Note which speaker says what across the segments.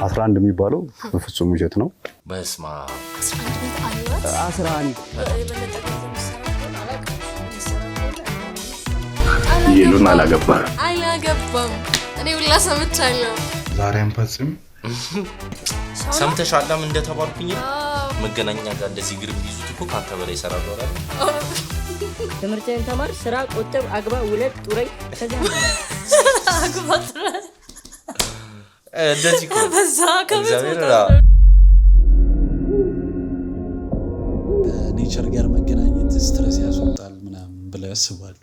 Speaker 1: 11 የሚባለው በፍጹም ውሸት ነው።
Speaker 2: በስማ
Speaker 3: 11
Speaker 1: ይሉን አላገባም
Speaker 4: እኔ ሁላ ሰምቻለሁ።
Speaker 5: ዛሬ አንፈጽም
Speaker 2: ሰምተሻለም እንደተባልኩኝ መገናኛ ጋር እንደዚህ ግርም ይዙት እኮ ካንተ በላይ ይሰራሉ አይደል?
Speaker 3: ትምህርትን ተማር፣ ስራ ቆጥብ፣ አግባ፣ ውለድ፣ ጡረይ ከዛ
Speaker 4: አግባ ጡረይ
Speaker 2: እንደዚህ እኮ
Speaker 4: በዛ ከመጣ
Speaker 6: ኔቸር ጋር መገናኘት ስትረስ ያስወጣል ምናምን ብለው ያስባሉ።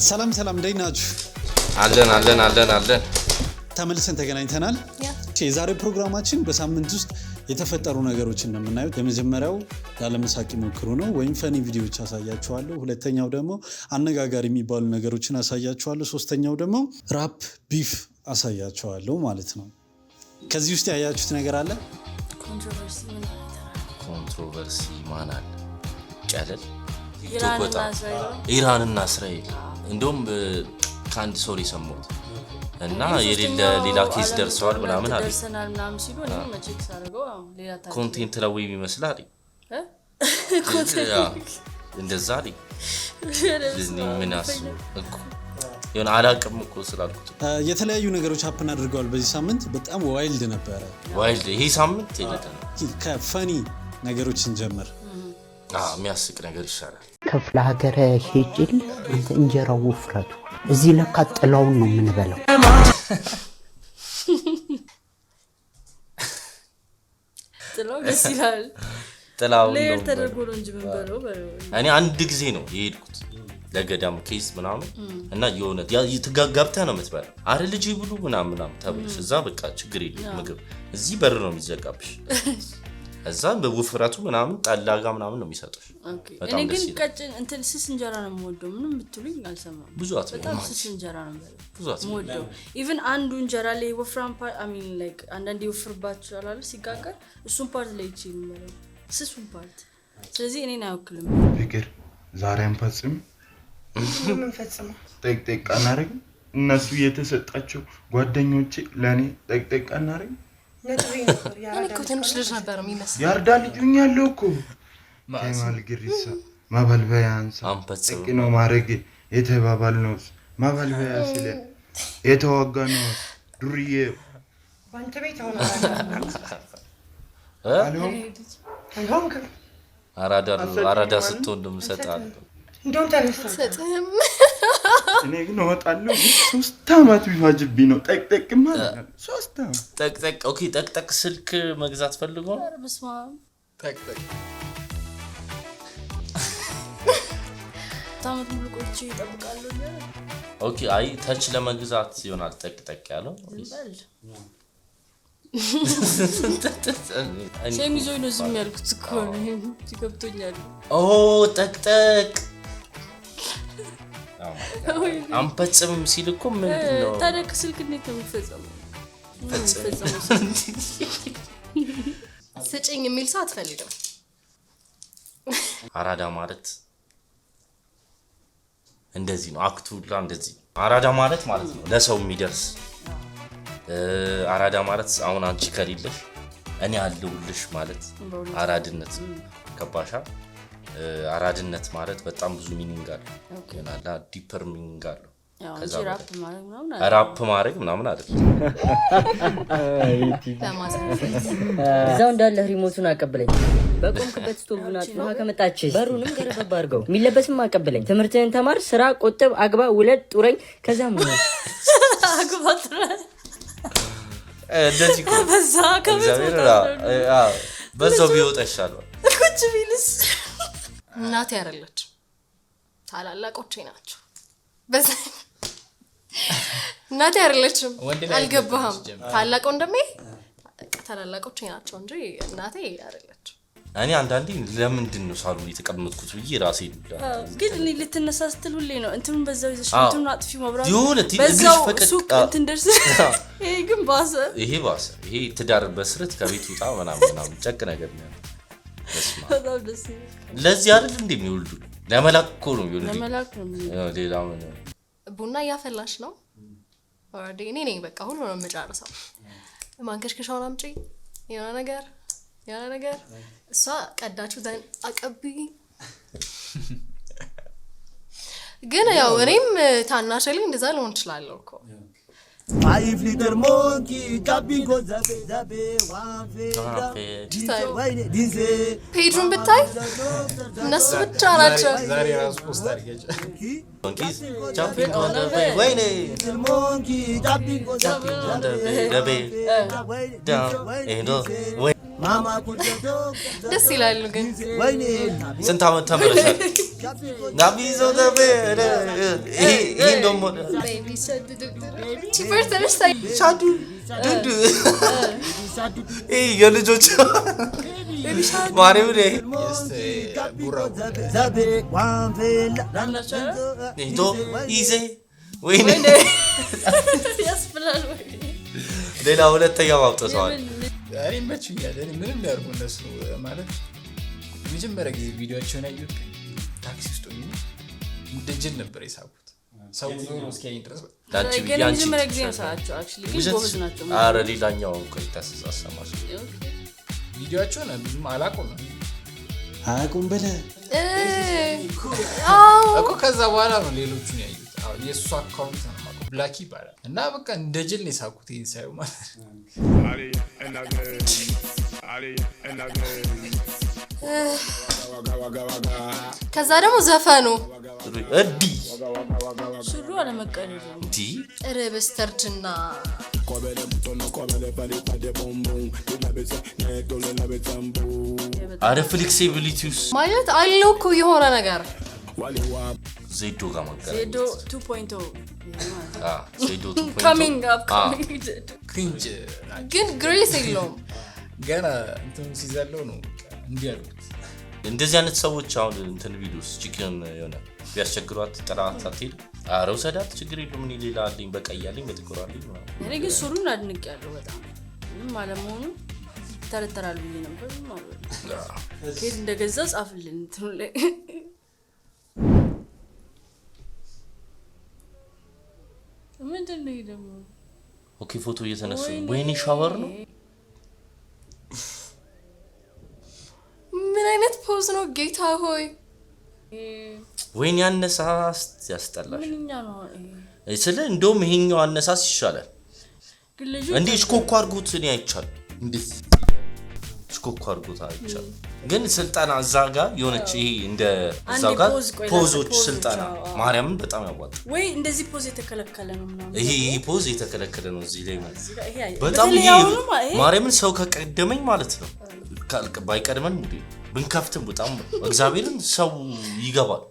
Speaker 6: ሰላም ሰላም፣ እንዴት ናችሁ?
Speaker 2: አለን
Speaker 6: ተመልሰን ተገናኝተናል። የዛሬው ፕሮግራማችን በሳምንት ውስጥ የተፈጠሩ ነገሮችን እንደምናየው የመጀመሪያው ላለመሳቅ ሞክሩ ነው ወይም ፈኒ ቪዲዮዎች አሳያችኋለሁ። ሁለተኛው ደግሞ አነጋጋሪ የሚባሉ ነገሮችን አሳያችኋለሁ። ሶስተኛው ደግሞ ራፕ ቢፍ አሳያችኋለሁ ማለት ነው። ከዚህ ውስጥ ያያችሁት ነገር አለ?
Speaker 2: ኮንትሮቨርሲ ማን አለ? ጨለል ኢራንና እስራኤል እንደውም ከአንድ ሰው የሰማሁት እና ሌላ ኬስ ደርሰዋል ምናምን አለ
Speaker 4: ደርሰናል ምናምን ሲሉ እኔ መቼክ ሳደርገው ሌላ ታሪክ
Speaker 2: ኮንቴንት ነው ይመስላል እንደዛ አይደል? ምን አስቡ እኮ የሆነ አላቅም እኮ ስላልኩት
Speaker 6: የተለያዩ ነገሮች ሀፕን አድርገዋል በዚህ ሳምንት። በጣም ዋይልድ ነበረ።
Speaker 2: ዋይልድ ይሄ ሳምንት ይለታ
Speaker 6: ከፈኒ ነገሮችን ጀመር።
Speaker 2: የሚያስቅ ነገር ይሻላል።
Speaker 7: ክፍለ ሀገር ሄጅል አንተ እንጀራው ውፍረቱ እዚህ ለካ ጥላውን ነው የምንበላው።
Speaker 4: ጥላው ደስ ይላል።
Speaker 2: ጥላው
Speaker 4: ሌር ተደርጎ ነው እንጂ የምንበላው።
Speaker 2: እኔ አንድ ጊዜ ነው የሄድኩት ለገዳም ኬስ ምናምን እና የሆነ ገብተህ ነው የምትበላው አይደል? ልጅ ይብሉ ምናምን ተብለሽ እዛ በቃ ችግር የለም ምግብ እዚህ በር ነው የሚዘጋብሽ። እዛ በውፍረቱ ምናምን ጠላጋ ምናምን ነው የሚሰጡሽ።
Speaker 4: እኔ ግን ቀጭን እንትን ስስ እንጀራ ነው የምወደው። ምንም ብትሉኝ አልሰማም።
Speaker 2: ብዙ
Speaker 4: በጣም ስስ እንጀራ ነው የምወደው። ኢቭን አንዱ እንጀራ ላይ ወፍራም ፓርት ላይክ አንዳንዴ ይወፍርባችኋል አይደል? ሲጋገር እሱን ፓርት ላይ ይችላል ማለት ስሱን ፓርት። ስለዚህ እኔን አይወክልም።
Speaker 5: ፍቅር ዛሬ አንፈጽም
Speaker 8: ምን ፈጽማ
Speaker 5: ጠቅጠቅ አናረግ። እነሱ የተሰጣቸው ጓደኞቼ ለኔ ጠቅጠቅ አናረግ።
Speaker 4: እኮ ትንሽ ልጅ ነበር የሚመስለው።
Speaker 5: ያርዳ ልጅኝ ያለው እኮ ከማል ግሪሳ ማባልበያንሳ ጠቅኖ ማረግ የተባባል ነው። ማባልበያ ሲለ የተዋጋ ነው ዱርዬ
Speaker 8: ባንተ ቤት ሆነ
Speaker 2: አራዳ ስትሆን ነው የምሰጣለሁ።
Speaker 8: እንደውም ተነስተህ
Speaker 5: እኔ ግን ወጣለሁ። 3 አመት ቢፋጅብኝ ነው ጠቅጠቅ ማለት ነው። 3 አመት
Speaker 2: ጠቅጠቅ ኦኬ። ጠቅጠቅ ስልክ መግዛት ፈልጎ
Speaker 4: በስማ
Speaker 2: ጠቅጠቅ
Speaker 4: ታመት ሙሉ ቆይቼ እጠብቃለሁ።
Speaker 2: ኦኬ አይ ተች ለመግዛት ይሆናል ጠቅጠቅ ያለው
Speaker 4: ሸሚዞኝ ነው ዝም ያልኩት እኮ ነው ገብቶኛል።
Speaker 2: ጠቅጠቅ አንፈጽምም ሲል እኮ ምንድነው
Speaker 4: ታዲያ ስልክ እንዴት ነው የሚፈጸመው? ስጭኝ የሚል ሰው አትፈልግም።
Speaker 2: አራዳ ማለት እንደዚህ ነው። አክቱላ እንደዚህ አራዳ ማለት ነው ለሰው የሚደርስ አራዳ ማለት አሁን አንቺ ከሌለሽ እኔ አለሁልሽ ማለት አራድነት ከባሻ አራድነት ማለት በጣም ብዙ ሚኒንግ አለው። ገናላ ዲፐር ሚኒንግ አለው። ከዛ ራፕ ማድረግ ምናምን አይደል?
Speaker 3: እዛው እንዳለ ሪሞቱን አቀብለኝ። በቆምክበት ስቶቭና ውሃ ከመጣች በሩንም ገረበብ አድርገው። የሚለበስም አቀብለኝ። ትምህርትን ተማር፣ ስራ ቆጥብ፣ አግባ፣ ውለድ፣ ጡረኝ ከዛ ምን
Speaker 4: አግባ ጡረኝ
Speaker 2: እንደዚህ እኮ
Speaker 4: በዛ ከመጣ
Speaker 2: በዛው ቢወጣ ይሻላል።
Speaker 4: ቁጭ ቢልስ እናቴ አይደለች ታላላቆቼ ናቸው። በዛ እናቴ አይደለችም። አልገባህም? ታላቅ ወንድሜ ታላላቆቼ ናቸው እንጂ እናቴ አይደለች።
Speaker 2: እኔ አንዳንዴ ለምንድን ነው ሳሎን የተቀመጥኩት ብዬ ራሴ
Speaker 4: ግን እኔ ልትነሳ ስትል ሁሌ ነው እንትም በዛው ይዘሽ እንትም አጥፊው መብራት
Speaker 2: ይሁን
Speaker 4: በዛው ሱቅ እንትን ደርስ። ይሄ ግን ባሰ።
Speaker 2: ይሄ ትዳር በስርት ከቤት ውጣ ምናምን ጨቅ ነገር ነው።
Speaker 4: በጣም ደስ ይላል።
Speaker 2: ለዚህ አይደል እንደሚወልዱ ለመላክ እኮ ነው ይወልዱ።
Speaker 4: ለመላክ ነው
Speaker 2: ሌላ ምን
Speaker 9: ቡና ያፈላሽ ነው ኦሬዲ እኔ ነኝ በቃ ሁሉ ነው የምጨርሰው ማንከሽከሻውን አምጪ የሆነ ነገር እሷ ቀዳችሁ ዘን አቀቢ ግን ያው እኔም ታናሽልኝ እንደዛ ልሆን እችላለሁ እኮ
Speaker 10: 5 liter monkey gabi go zabe
Speaker 9: ፔጁን ብታይ እነሱ ብቻ ናቸው
Speaker 11: ዛሬ ራሱ ፖስት አድርጌች
Speaker 2: monkeys jumping on the way wayne
Speaker 10: monkey gabi go zabe
Speaker 2: down and way
Speaker 10: mama kujodo
Speaker 9: ደስ ይላሉ ግን
Speaker 2: ስንት አመት ተመረሻል ጋቢ ዞ ደበ ይሄ ደሞ
Speaker 9: ቤቢ ቺፐር ተነስታ
Speaker 2: ሻዱ ዱዱ የልጆች ማሪው ደ
Speaker 10: zabe wanvela
Speaker 2: ዶ ይዜ ወይኔ
Speaker 4: ያስብላል
Speaker 2: ሌላ ሁለተኛው አውጥተዋል
Speaker 11: እኔ መችኛል እኔ ምንም ያርጉ እነሱ ማለት መጀመሪያ ጊዜ ቪዲዮአቸውን ያዩት ታክሲ ውስጥ ሆኜ እንደጅል ነበር የሳቡት ሰው ዞሮ እስኪያኝ ድረስ
Speaker 2: ዳንቺ
Speaker 4: ግን
Speaker 2: ቢያንቺ
Speaker 4: መጀመሪያ ጊዜ ሳያቸው actually ግን ጎበዝ ናቸው
Speaker 2: አረ ሌላኛው ቆይ ታሰሳሰማሽ
Speaker 11: ቪዲዮአቸውን ብዙም አላቆም
Speaker 6: አያውቁም በለ
Speaker 11: እኮ ከዛ በኋላ ነው ሌሎቹን ያዩት አሁን የእሱ አካውንት ነው ማቆ ብላክ ይባላል እና በቃ እንደ ጅል ነው የሳኩት ይሄን ሳይው ማለት
Speaker 9: ከዛ ደግሞ ዘፈኑ
Speaker 2: እዲ
Speaker 4: ሽሩ አለመቀደድ
Speaker 2: ዲ
Speaker 9: ረበስተርጅና
Speaker 2: አረ ፍሌክሲቢሊቲውስ
Speaker 9: ማለት አለው እኮ የሆነ ነገር
Speaker 2: ዜዶ ጋር ማቀረ
Speaker 4: ዜዶ 2.0
Speaker 2: ዜዶ 2.0
Speaker 4: coming up
Speaker 11: ክሪንጅ
Speaker 9: ግን ግሬስ የለውም
Speaker 11: ገና እንትን ሲዘለው ነው እንዲህ ያሉት
Speaker 2: እንደዚህ አይነት ሰዎች አሁን እንትን ቪዲዮስ ቺክን የሆነ ቢያስቸግሯት ጥራት አትሄድ አረው ሰዳት ችግር የለም እኔ ሌላ አለኝ በቀያለኝ በጥቁራለኝ
Speaker 4: እኔ ግን ሱሩን አድንቄያለሁ በጣም ምንም አለመሆኑ ተረተራሉ ነበር ማለት ከየት እንደገዛ ጻፍልን እንትኑ ላይ ምንድነው ደግሞ
Speaker 2: ኦኬ ፎቶ እየተነሱ ወይኔ ሻወር ነው
Speaker 9: ምን አይነት ፖዝ ነው ጌታ ሆይ
Speaker 2: ወይኔ አነሳስ ያስጠላሽ
Speaker 4: ምንኛ ነው
Speaker 2: ስለ እንደውም ይሄኛው አነሳስ ይሻላል
Speaker 4: ግን ልጅ
Speaker 2: እንዴ ሽኮኮ አርጉት እኔ አይቻል እንዴ ሽኮኮ አርጉት አይቻል ግን ስልጣና እዛጋ የሆነች ይሄ እንደ እዛጋ ፖዞች ስልጣና ማርያምን በጣም ያዋጣ
Speaker 4: ወይ እንደዚህ ፖዝ የተከለከለ ነው ምናምን
Speaker 2: ይሄ ፖዝ የተከለከለ ነው እዚህ ላይ ማለት በጣም ይሄ ማርያምን ሰው ከቀደመኝ ማለት ነው ባይቀድመን እንዴ ብንከፍትም በጣም እግዚአብሔርን ሰው ይገባል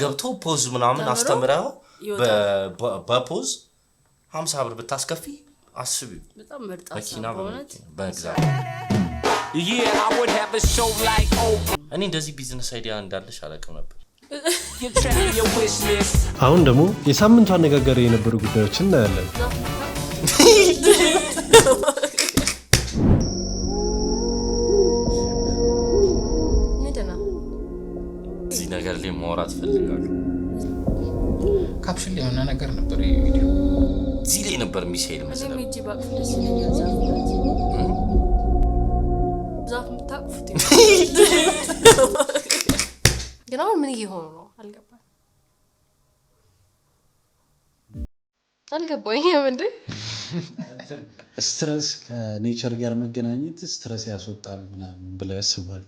Speaker 2: ገብቶ ፖዝ ምናምን አስተምራው በፖዝ 50 ብር ብታስከፊ አስቢ
Speaker 4: በጣም መርጣ
Speaker 2: መኪና በእግዚአብሔር እኔ እንደዚህ ቢዝነስ አይዲያ እንዳለሽ አላውቅም ነበር
Speaker 12: አሁን ደግሞ የሳምንቱ አነጋጋሪ የነበሩ ጉዳዮችን እናያለን
Speaker 2: እዚህ ነገር ላይ ማውራት ፈልጋለሁ
Speaker 11: ካፕሽን የሆነ ነገር ነበር ይሄ ቪዲዮ
Speaker 2: እዚህ ላይ ነበር ሚሳኤል መሰለኝ
Speaker 4: እኔ ባክፍልስ ዛፍ ምታቅፉት
Speaker 9: ግን አሁን ምን እየሆኑ ነው አልገባኝም እንዴ
Speaker 6: ስትረስ ከኔቸር ጋር መገናኘት ስትረስ ያስወጣል ምናምን ብለው ያስባሉ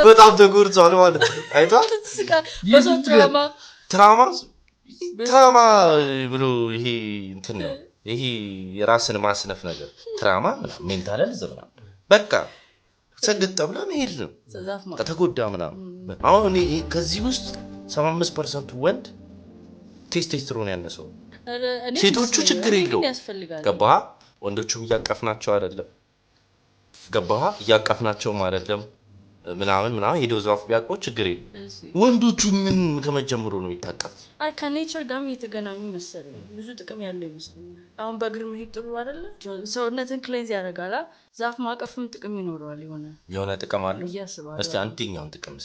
Speaker 2: በጣም ተጎድቷል ማለት አይቷል ትራማ ብሎ ይሄ እንትን ነው ይሄ የራስን ማስነፍ ነገር ትራማ ሜንታል ዝምና በቃ ሰግጥ ብለ መሄድ ነው ተጎዳ ምናምን አሁን ከዚህ ውስጥ 75% ወንድ ቴስቶስትሮን ያነሰው ሴቶቹ ችግር የለው ገባህ ወንዶቹም እያቀፍናቸው አይደለም ገባህ እያቀፍናቸው አይደለም ምናምን ሄዶ ዛፍ ቢያውቀው ችግር የለም። ወንዶቹ ምን ከመጀመሩ ነው የሚታቀፍ?
Speaker 4: አይ ከኔቸር ጋር የተገናኙ መሰለኝ ብዙ ጥቅም ያለው ይመስለኛል። አሁን በእግር መሄድ ጥሩ አይደለ? ሰውነትን ክሌንዝ ያደርጋል። ዛፍ ማቀፍም ጥቅም ይኖረዋል። የሆነ
Speaker 2: ጥቅም አለው። እስቲ አንደኛውን ጥቅም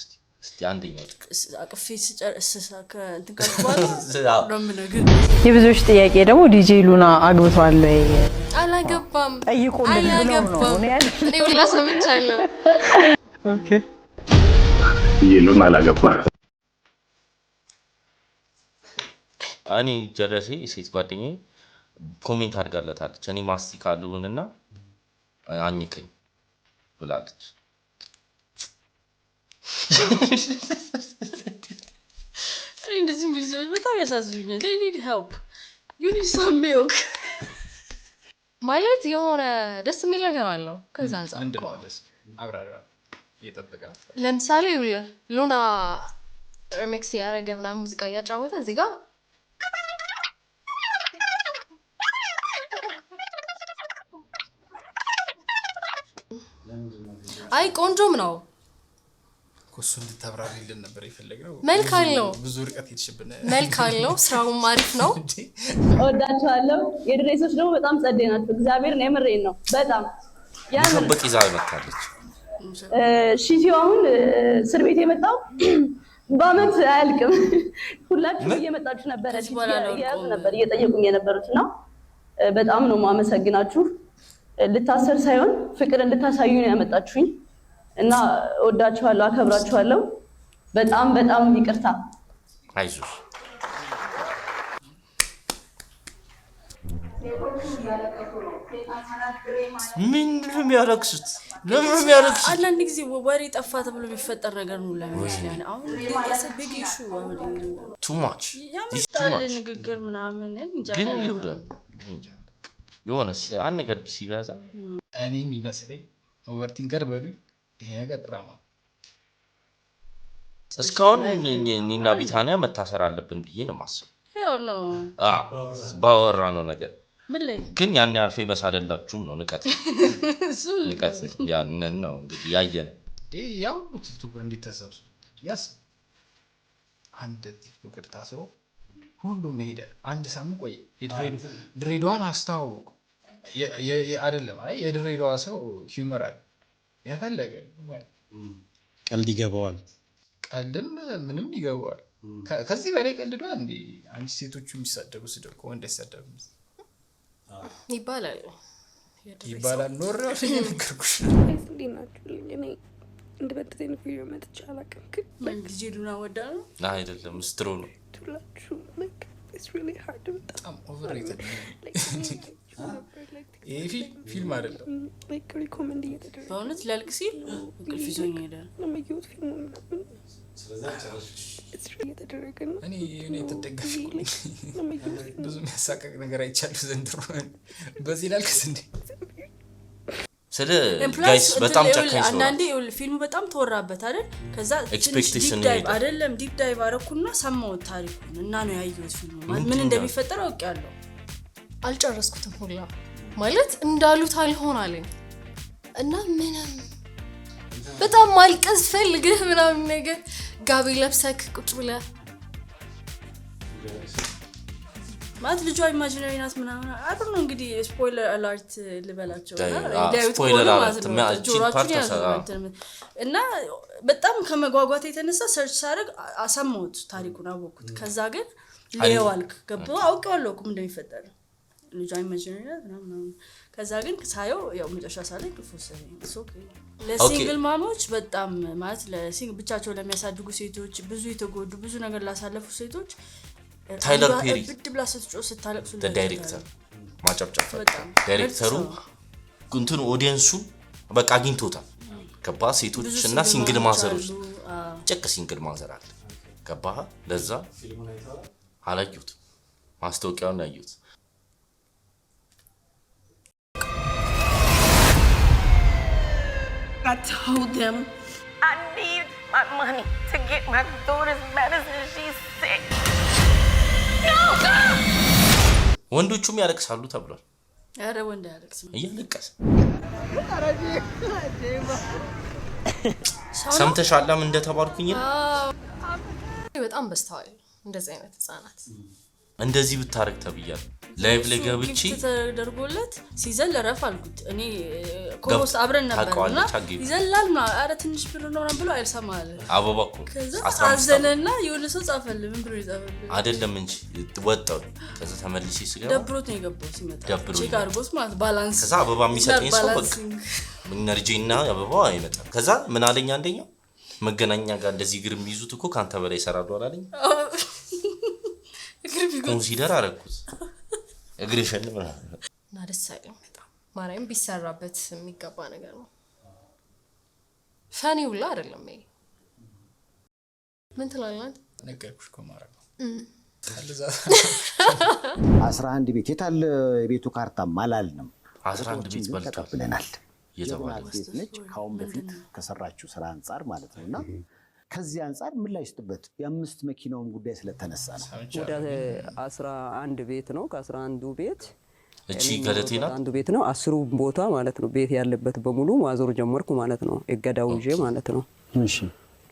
Speaker 2: እስቲ አንደኛው ጥቅም
Speaker 4: አቅፌ ስጨርስ ከእንትን ካልኳላ ለምነግር
Speaker 13: የብዙዎች ጥያቄ ደግሞ ዲጄ ሉና አግብቷል ወይ?
Speaker 9: አላገባም።
Speaker 13: ጠይቁልን ብለው ነው
Speaker 9: እኔ ሁላ ሰምቻለሁ።
Speaker 13: ኦኬ
Speaker 1: ሉና አላገባም።
Speaker 2: እኔ ጀለሴ ሴት ጓደኛዬ ኮሜንት አድርጋለታለች። እኔ ማስቲካ ልሁንና አኝከኝ ብላለች።
Speaker 4: እኔ እንደዚህ ብዙዎች በጣም ያሳዝኑኛል። they need help you need some milk
Speaker 9: ማለት የሆነ ደስ የሚል ነገር አለው። ከዛ አንፃር
Speaker 11: አንድ ነው ደስ አብራራ እየጠበቃል።
Speaker 9: ለምሳሌ ሉና ሪሚክስ ያደረገ ምናምን ሙዚቃ እያጫወተ እዚህ ጋር አይ ቆንጆም ነው
Speaker 11: ኮሱ እንድታብራሪልን ነበር የፈለግነው።
Speaker 9: መልክ አለው፣
Speaker 11: ብዙ ርቀት ይችብነ
Speaker 9: መልክ አለው፣ ስራውም አሪፍ ነው።
Speaker 14: እወዳቸዋለሁ። የድሬሶች ደግሞ በጣም ጸዴ ናቸው። እግዚአብሔር ነው የምሬን ነው። በጣም
Speaker 2: ያን በቂዛ መጣለች።
Speaker 14: ሺቲው አሁን እስር ቤት የመጣው በአመት አያልቅም። ሁላችሁ እየመጣችሁ ነበረ ነበር እየጠየቁኝ የነበሩት እና በጣም ነው ማመሰግናችሁ። ልታሰር ሳይሆን ፍቅር እንድታሳዩ ነው ያመጣችሁኝ እና እወዳችኋለሁ፣ አከብራችኋለሁ። በጣም በጣም ይቅርታ።
Speaker 2: አይዞሽ ምን የሚያለቅሱት ለምን የሚያለቅሱት?
Speaker 4: አንዳንድ ጊዜ ወሬ ጠፋ ተብሎ የሚፈጠር ነገር ነው ለምን አሁን ቢግ ኢሹ
Speaker 2: too much
Speaker 4: ንግግር ምናምን
Speaker 2: ግን የሆነ አንድ ነገር ሲበዛ
Speaker 11: እኔ የሚመስለኝ ኦቨርቲንከር በሉ ይሄ ነገር ድራማ
Speaker 2: እስካሁን እኔና ቢታንያ መታሰር አለብን ብዬ ነው የማስበው። ባወራ ነው ነገር ግን ያን ያልፌ መሳደላችሁም ነው ንቀት ያንን ነው እንግዲህ ያየን
Speaker 11: ያው ቲክቶክ እንዲተሰብሱ ያስ አንድ ቲክቶክ ታስሮ ሁሉም ሄደ። አንድ ሳምንት ቆይ ድሬዳዋን አስተዋወቁ። አይደለም አይ የድሬዳዋ ሰው ሂውመር አለ የፈለገ
Speaker 6: ቀልድ ይገባዋል።
Speaker 11: ቀልድም ምንም ይገባዋል። ከዚህ በላይ ቀልዷ እንዴ አንቺ ሴቶቹ የሚሳደቡ ስደብ ወንድ አይሳደቡ ይባላል ኖር ነው የሚከርኩሽ
Speaker 8: እኔ እንደበተኝ ቪዲዮ መጥቻ አላውቅም። ግን
Speaker 4: ዲጄ ሉና ወዳ ነው
Speaker 2: አይደለም ስትሮ ነው
Speaker 8: ትላችሁ like it's really hard
Speaker 11: በጣም overrated ይሄ ፊልም አይደለም
Speaker 8: like recommend እየተደረገ
Speaker 4: በእውነት ላልቅ ሲል እንቅልፍ ይዞኝ ሄዳል።
Speaker 8: ለማየት ፊልሙ it's really እየተደረገ ነው።
Speaker 11: እኔ ተደገፍ ብዙ የሚያሳቀቅ ነገር አይቻለሁ ዘንድሮ። በዚህ ላልክስ እንዴ
Speaker 2: ስለ ጋይስ በጣም ጨካኝ ሰው
Speaker 4: አንዳንዴ ፊልሙ በጣም ተወራበት አይደል? ከዛ
Speaker 2: ኤክስፔክቴሽን
Speaker 4: አይደለም ዲፕ ዳይቭ አረኩና ሰማሁት ታሪኩን እና ነው ያየሁት ፊልሙ ምን እንደሚፈጠር አውቄያለሁ።
Speaker 9: አልጨረስኩትም ሁላ ማለት እንዳሉት አልሆን አለኝ እና ምንም በጣም ማልቀስ ፈልገህ ምናምን ነገር ጋቢ ለብሰክ ቁጭ ብለህ ማለት ልጇ ኢማጂነሪ ናት ምናምን አይደል ነው እንግዲህ ስፖይለር አለርት ልበላቸው
Speaker 2: ስፖይለር አለርት
Speaker 4: እና በጣም ከመጓጓት የተነሳ ሰርች ሳደርግ አሰማሁት ታሪኩን አወቅኩት። ከዛ ግን ሌዋልክ ገባው አውቀዋለሁ እኮ እንደሚፈጠር ልጇ ኢማጂነሪ ናት ምናምን። ከዛ ግን ሳየው ያው መጨረሻ ሳለ ክፉሰኝ ኦኬ ለሲንግል ማሞች በጣም ማለት ለሲንግል ብቻቸው ለሚያሳድጉ ሴቶች ብዙ የተጎዱ ብዙ ነገር ላሳለፉ ሴቶች
Speaker 2: ታይለር ፔሪ
Speaker 4: ብድብላ ስትጮህ ስታለቅሱ
Speaker 2: ዳይሬክተር ማጨብጨብ ዳይሬክተሩ እንትን ኦዲየንሱ በቃ አግኝቶታል። ገባ ሴቶችና ሲንግል ማዘሮች ጨቅ ሲንግል ማዘር አለ ገባ ለዛ አላዩት ማስታወቂያውን ያዩት
Speaker 8: I told them I need my money to get my daughter's medicine. She's sick.
Speaker 2: ወንዶቹም ያለቅሳሉ ተብሏል።
Speaker 4: አረ ወንድ ያለቅስ
Speaker 2: እያለቀሰ ሰምተሻላም እንደተባልኩኝ
Speaker 9: በጣም በስተዋል እንደዚህ አይነት ህፃናት
Speaker 2: እንደዚህ ብታረግ ተብያለሁ። ላይቭ ላይ ገብቼ
Speaker 4: ተደርጎለት ሲዘል ረፍ አልኩት። እኔ ኮርስ አብረን ነበርና ይዘላል ማለት አረ ትንሽ ብር ነው ብሎ አይሰማል።
Speaker 2: አበባ እኮ
Speaker 4: ከዛ አዘነና የሆነ ሰው ጻፈልኝ። ምን ብሎ ይጻፈልኝ
Speaker 2: አይደለም እንጂ ወጣው። ከዛ ተመልሼ ስገባ
Speaker 4: ደብሮት ነው የገባው። ሲመጣ ቼክ አድርጎት ማለት ባላንስ
Speaker 2: ከዛ አበባ የሚሰጠኝ ሰው በቃ ኢነርጂና አበባ አይመጣም። ከዛ ምን አለኝ አንደኛው መገናኛ ጋር እንደዚህ ግር የሚይዙት እኮ ካንተ በላይ ይሰራሉ አላለኝ። ኮንሲደር አረኩት እግሬሽን
Speaker 9: እና ደስ አይልም በጣም ማርያም ቢሰራበት የሚገባ ነገር ነው። ፈኒ ሁላ አይደለም ይሄ። ምን ትላለህ?
Speaker 11: ነገርኩሽ እኮ ማረግ ነው
Speaker 15: 11 ቤት የታለ የቤቱ ካርታ ማላልንም
Speaker 2: 11 ቤት በልቷል
Speaker 15: ብለናል።
Speaker 2: የተባለ
Speaker 15: ነች ካሁን በፊት ከሰራችሁ ስራ አንፃር ማለት ነውና ከዚህ አንፃር ምን ላይ ስትበት የአምስት መኪናውን ጉዳይ ስለተነሳ ነው።
Speaker 16: ወደ 11 ቤት ነው። ከ11ዱ ቤት
Speaker 2: እቺ ገለቴና
Speaker 16: አንዱ ቤት ነው 10 ቦታ ማለት ነው። ቤት ያለበት በሙሉ ማዞር ጀመርኩ ማለት ነው። እገዳው ይዤ ማለት ነው።
Speaker 15: እሺ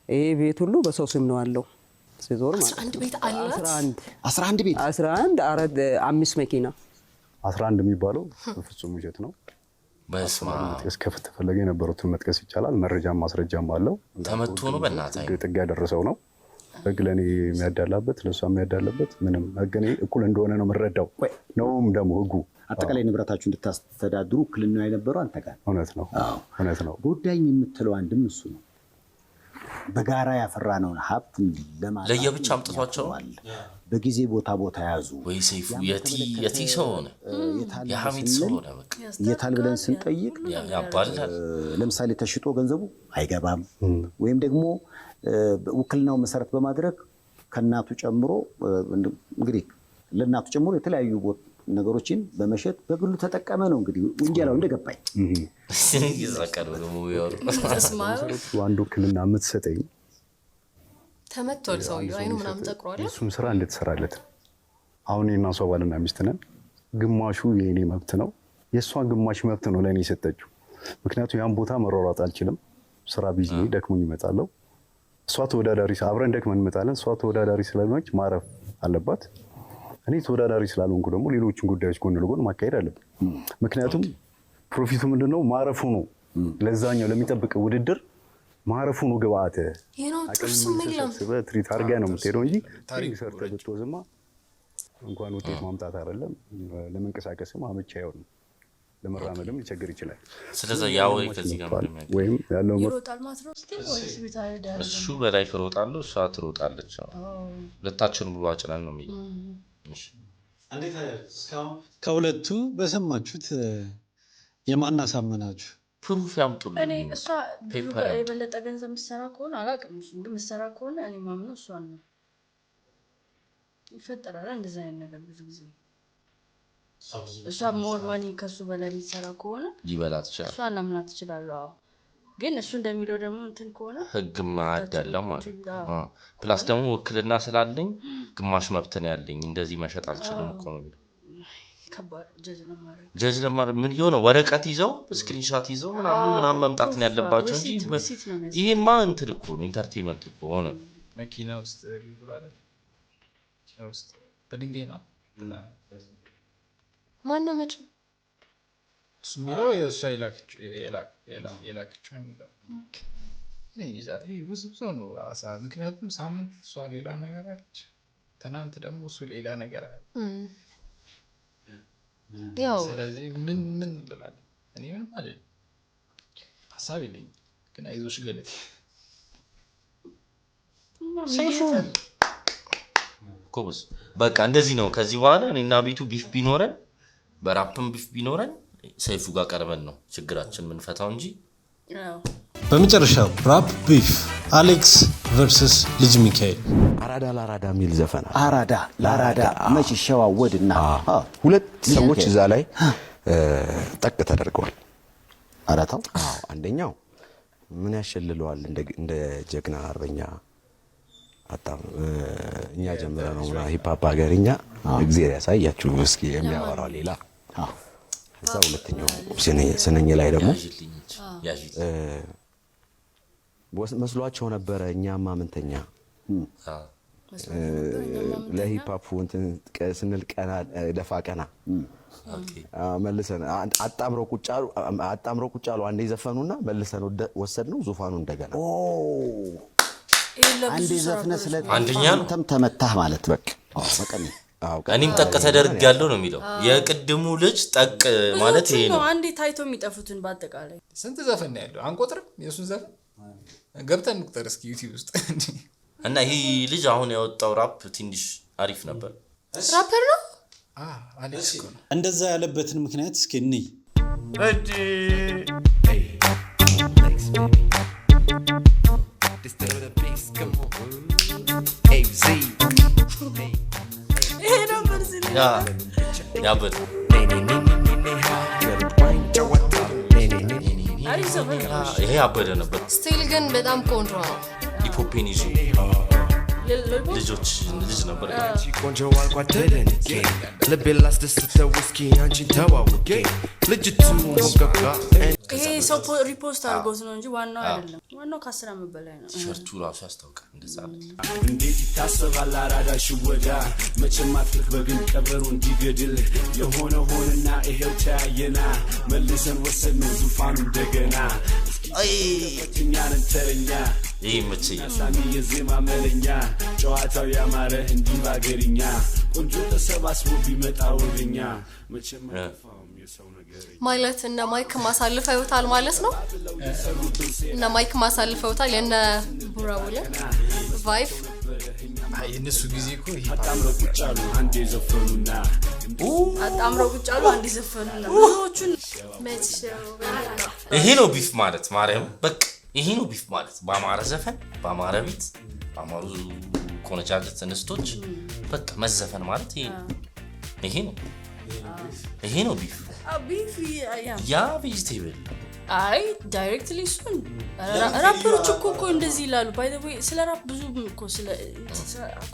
Speaker 16: ይሄ ቤት ሁሉ በሰው ስም ነው ያለው። ሲዞር ማለት
Speaker 9: 11 ቤት አላት።
Speaker 15: 11 ቤት
Speaker 16: 11 አራት 5 መኪና
Speaker 17: 11 የሚባለው በፍጹም ውሸት ነው።
Speaker 2: በስማ
Speaker 17: መጥቀስ ከተፈለገ የነበሩትን መጥቀስ ይቻላል። መረጃም ማስረጃም አለው።
Speaker 2: ተመቶ ነው በእናትህ
Speaker 17: ጥግ ያደረሰው ነው። ህግ ለኔ የሚያዳላበት ለሷ የሚያዳላበት ምንም ህግ እኔ እኩል እንደሆነ ነው የምረዳው። ነውም ደግሞ ህጉ
Speaker 15: አጠቃላይ ንብረታችሁ እንድታስተዳድሩ ክልና የነበረው አንተ ጋር
Speaker 17: እውነት ነው።
Speaker 15: ጉዳይ የምትለው አንድም እሱ ነው። በጋራ ያፈራነውን ሀብት ለማለት
Speaker 2: ለየብቻ አምጥቷቸው
Speaker 15: በጊዜ ቦታ ያዙ
Speaker 2: ወይ ሰይፉ የቲ ሰው ሆነ የሐሚድ ሰው ሆነ በቃ
Speaker 15: የታል ብለን ስንጠይቅ
Speaker 2: ያባላል።
Speaker 15: ለምሳሌ ተሽጦ ገንዘቡ አይገባም ወይም ደግሞ ውክልናው መሰረት በማድረግ ከናቱ ጨምሮ እንግዲህ ለናቱ ጨምሮ የተለያዩ ነገሮችን በመሸጥ በግሉ ተጠቀመ ነው እንግዲህ ወንጀላው እንደገባኝ
Speaker 2: ይዘቀር ነው ያወሩ
Speaker 17: አንዱ ውክልና የምትሰጠኝ
Speaker 9: ተመቷል ሰውዬው አይኑ ምናምን ጠቅሯል።
Speaker 17: እሱም ስራ እንድትሰራለት አሁን የና ሰው ባልና ሚስት ነን። ግማሹ የኔ መብት ነው፣ የሷን ግማሽ መብት ነው ለኔ የሰጠችው። ምክንያቱም ያን ቦታ መሯሯጥ አልችልም። ስራ ቢዚ ደክሞኝ እመጣለሁ። እሷ ተወዳዳሪ አብረን ደክመን እንመጣለን። እሷ ተወዳዳሪ ስለሆነች ማረፍ አለባት። እኔ ተወዳዳሪ ስላልሆንኩ ደግሞ ሌሎችን ጉዳዮች ጎን ለጎን ማካሄድ አለብን። ምክንያቱም ፕሮፊቱ ምንድነው? ማረፉ ነው። ለዛኛው ለሚጠብቅ ውድድር ማረፉ ነው ግብአት።
Speaker 9: ይሄው ጥርሱ ምንም
Speaker 17: ትሪት አርጋ ነው የምትሄደው እንጂ ሰርተ ብትወዝማ እንኳን ውጤት ማምጣት አይደለም ለመንቀሳቀስም አመቺ አይሆንም። ለመራመድም ሊቸግር ይችላል።
Speaker 2: ስለዚህ ያው ከዚህ ጋር
Speaker 17: ወይም ያለው
Speaker 4: ይሮጣል ማትሮስ ወይስ ቢታል ዳር
Speaker 2: እሱ በላይ ይሮጣሉ እሷ ትሮጣለች። ሁለታችንም ብሎ አጭናል ነው የሚለው። እሺ
Speaker 6: እንዴት ከሁለቱ በሰማችሁት የማናሳመናችሁ
Speaker 2: ፕሩፍ ያምጡልኝ።
Speaker 4: እኔ እሷ የበለጠ ገንዘብ የምትሰራ ከሆነ አላውቅም። እሱ ግን የምትሰራ ከሆነ እኔ ማምነው እሷን ነው። ይፈጠራል እንደዛ አይነት ነገር ብዙ ጊዜ። እሷ ሞር ማኒ ከሱ በላይ የምትሰራ ከሆነ
Speaker 2: ሊበላት ይችላል።
Speaker 4: እሷ ለምናት ትችላለህ። ግን እሱ እንደሚለው ደግሞ እንትን ከሆነ
Speaker 2: ህግ ማዳለው ማለት ነው። ፕላስ ደግሞ ውክልና ስላለኝ ግማሽ መብት ነው ያለኝ። እንደዚህ መሸጥ አልችልም እኮ ነው የሚለው።
Speaker 4: ከባድ
Speaker 2: ጀጅ ለማድረግ ምን ይሆነ ወረቀት ይዘው ስክሪንሾት ይዘው ምናምን መምጣት ነው ያለባቸው እንጂ ይሄማ እንትን እኮ ነው ኢንተርቴይንመንት እኮ ሆነ።
Speaker 11: መኪና ውስጥ ይባላል ውስጥ በድንጋይ ነው
Speaker 9: ማነው መጭ
Speaker 11: ስሚለው የእሷ የላከችው የሚለው ብዙ ነው አሳ። ምክንያቱም ሳምንት እሷ ሌላ ነገር አለች፣ ትናንት ደግሞ እሱ ሌላ ነገር አለ። ስለዚህ ምን እንላለን? እኔ ምንም አይደል ሀሳብ የለኝም፣ ግን አይዞሽ ገለቴ
Speaker 2: ኮብስ በቃ እንደዚህ ነው። ከዚህ በኋላ እኔና ቤቱ ቢፍ ቢኖረን በራፕም ቢፍ ቢኖረን ሰይፉ ጋር ቀርበን ነው ችግራችን ምንፈታው እንጂ።
Speaker 12: በመጨረሻ ራፕ ቢፍ አሌክስ ቨርሰስ ልጅ ሚካኤል።
Speaker 18: አራዳ ለአራዳ የሚል ዘፈን
Speaker 15: አራዳ ለአራዳ መች ይሸዋወድና
Speaker 18: ሁለት ሰዎች እዛ ላይ ጠቅ ተደርገዋል።
Speaker 15: አራታው
Speaker 18: አንደኛው ምን ያሸልለዋል እንደ ጀግና አርበኛ አጣም እኛ ጀምረ ነው ሂፕ ሆፕ ሀገርኛ እግዚአብሔር ያሳያችሁ እስኪ የሚያወራው ሌላ። እዛ ሁለተኛው ስነኝ ላይ ደግሞ መስሏቸው ነበረ እኛማ ምንተኛ ለሂፓፕ እንትን ስንል ቀና ደፋ ቀና መልሰን አጣምረው ቁጭ አሉ አንዴ ዘፈኑና መልሰን ወሰድነው ዙፋኑ እንደገና
Speaker 15: አንዴ ዘፈነ ስለ
Speaker 2: አንደኛ ነው
Speaker 15: ተመታህ ማለት በቃ በቀን
Speaker 2: እኔም ጠቅ ተደርጋለሁ ነው የሚለው የቅድሙ ልጅ ጠቅ ማለት ይሄ ነው
Speaker 4: አንዴ ታይቶ የሚጠፉትን በአጠቃላይ
Speaker 11: ስንት ዘፈን ያለው አንቆጥርም የሱን ዘፈን ገብተን እንቁጠር እስኪ ዩቲዩብ ውስጥ
Speaker 2: እና ይሄ ልጅ አሁን ያወጣው ራፕ ትንሽ አሪፍ ነበር
Speaker 9: ራፐር ነው
Speaker 11: አሌክስ ነው
Speaker 6: እንደዛ ያለበትን ምክንያት እስኪ እንይ
Speaker 2: ያበደ ይሄ ያበደ ነበር
Speaker 9: ስቲል ግን በጣም ቆንጆ ነው
Speaker 2: ሂፕሆፕን ይዞ ልጆች ልጅ ነበር
Speaker 19: ቆንጆ አልቋደለን ልቤ ላስደስተው እስኪ አንቺን ተዋውቄ ልጅቱ ሞቀቃ
Speaker 4: ይሄ ሰው ሪፖስት አድርጎት ነው እንጂ ዋናው አይደለም ዋናው ከ10 ዓመት በላይ ነው
Speaker 2: ሸርቱ ራሱ ያስታውቃል እንደዛ
Speaker 10: እንዴት ይታሰባል አራዳ ሽወዳ መቼም አትልክ በግን ቀበሩ እንዲገድል የሆነ ሆነና ይሄው ተያየና መልሰን ወሰድነው ዙፋኑ እንደገና እኛን ተረኛ
Speaker 2: ይህ መቼ
Speaker 10: ሳሚ የዜማ መለኛ ጨዋታው ያማረ እንዲህ ባገርኛ ቆንጆ ተሰባስቦ ቢመጣ ወደኛ መቼም አይፋም የሰው ነገር
Speaker 9: ማለት እና ማይክ ማሳልፈውታል ማለት ነው እና ማይክ ማሳልፈውታል የነ ቡራቡለ ቫይብ
Speaker 11: የነሱ ጊዜ እኮ
Speaker 10: አጣምረው ቁጭ አሉ አንዴ ዘፈኑና
Speaker 4: አጣምረው ቁጭ አሉ አንዴ ዘፈኑና ብዙዎቹን መቼው
Speaker 2: ይሄ ነው ቢፍ ማለት ማርያም በቃ ይሄ ነው ቢፍ ማለት በአማረ ዘፈን በአማረ ቢት በአማሩ ኮነጃጀት ተነስቶች በቃ መዘፈን ማለት ይሄ ነው ቢፍ
Speaker 4: ቢፍ
Speaker 2: ያ ቬጂቴብል
Speaker 4: አይ ዳይሬክትሊ እሱን ራፐሮች እኮ እንደዚህ ይላሉ ባይ ዘ ዌይ ስለ ራፕ ብዙ እኮ ስለ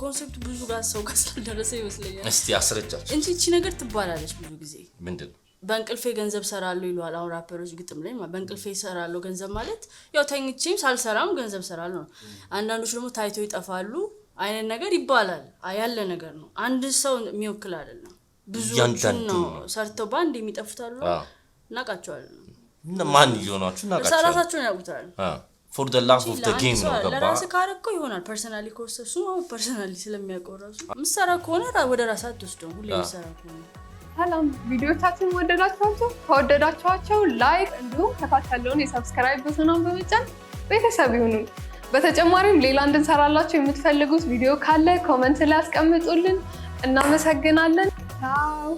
Speaker 4: ኮንሴፕት ብዙ ጋር ሰው ጋር ስላልደረሰ ይመስለኛል
Speaker 2: እስቲ አስረጃችሁ
Speaker 4: እንጂ እቺ ነገር ትባላለች ብዙ ጊዜ
Speaker 2: ምንድነው
Speaker 4: በእንቅልፌ ገንዘብ ሰራለሁ ይሏል አሁን ራፐሮች ግጥም ላይ በእንቅልፌ ሰራለሁ ገንዘብ ማለት ያው ተኝቼም ሳልሰራም ገንዘብ ሰራለሁ አንዳንዶች ደግሞ ታይቶ ይጠፋሉ አይነት ነገር ይባላል ያለ ነገር ነው አንድ ሰው የሚወክል አይደለም ብዙዎች ነው ሰርተው ባንድ የሚጠፉታሉ እናቃቸዋለን
Speaker 2: ማን ይሆናችሁ እናቃቸዋለን
Speaker 4: ሰራታቸውን ያውቁታል
Speaker 2: for the love of the game ነው ገባ
Speaker 4: ለራስ ካረከው ይሆናል ፐርሰናሊ ኮርሰሱ ፐርሰናሊ ስለሚያቆራሱ ምሰራ ከሆነ ወደ ራሳት ወስደው ሁሌ ምሰራ ከሆነ
Speaker 20: ሰላም ቪዲዮቻችን ከወደዳችኋቸው ላይክ እንዲሁም ከታች ያለውን የሰብስክራይብ በተናን በመጫን ቤተሰብ ይሁኑ በተጨማሪም ሌላ እንድንሰራላችሁ የምትፈልጉት ቪዲዮ ካለ ኮሜንት ላይ አስቀምጡልን እናመሰግናለን ቻው